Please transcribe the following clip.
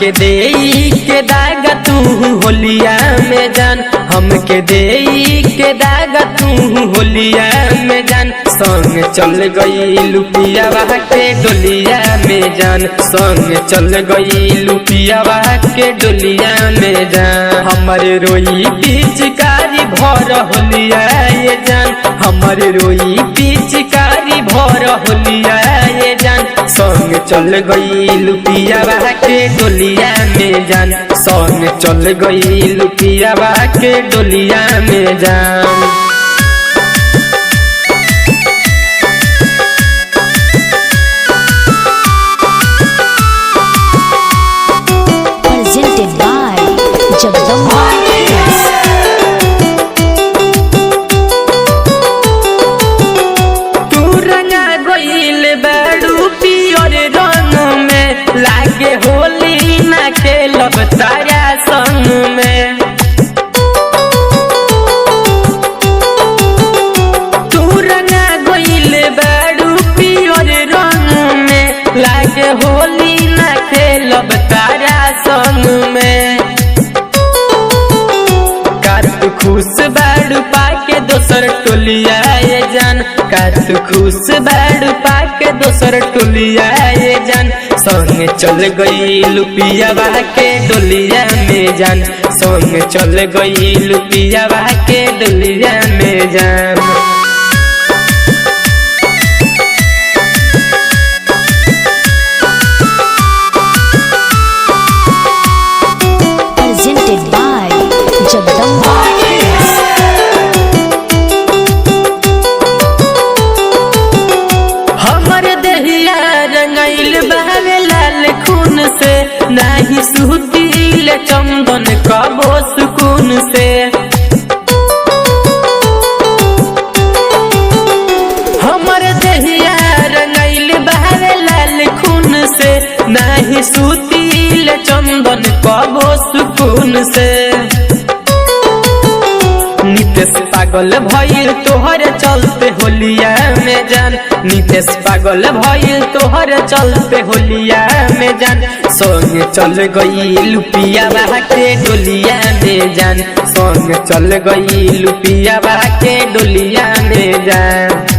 हमके देई के दागा तू होलिया में जान, हमके देई के दागा तू होलिया में जान। संग चल गई लुपिया के डोलिया में जान, संग चल गई लुपिया के डोलिया में जान। हमारे रोई पिचकारी भर होलिया ये जान, हमारे रोई पिचकारी भर होलिया ये जान। संग चल गई लुपिया के डोलिया में जान, संग चल गई लुपिया के डोलिया में जान। Presented by Jagdamba Films। तू रंगा गईल बड़ू पियर रंग में, लागे होली ना खेलब तारा संग में। तू रंगा गईल बड़ू पियर रंग में, लागे होली ना खेलब तारा संग में। कात खुश बाड़ू पाके दोसर टोलिया ये जान, कात खुश बाड़ू पाके दोसर टोलिया ये जान। संग चल गई लुपिया के डोलिया में जान, संग चल गई लुपिया के डोलिया में जान। Presented by Jagdamba Films। हमर दहिया रंगैल बहवे लाल खून से, नाही सुहतिल चंदन कबो सुकून से। हमर दहिया रंगैल बहवे लाल खून से, नाही सुहतिल चंदन कबो सुकून से। नितेश पागल भइल तोहर चलते होलिया में जान, नितेश पागल भइल तोहर चलते होलिया में जान। संग चल गई लुपिया के डोलिया में जान, संग चल गई लुपिया के डोलिया में जान।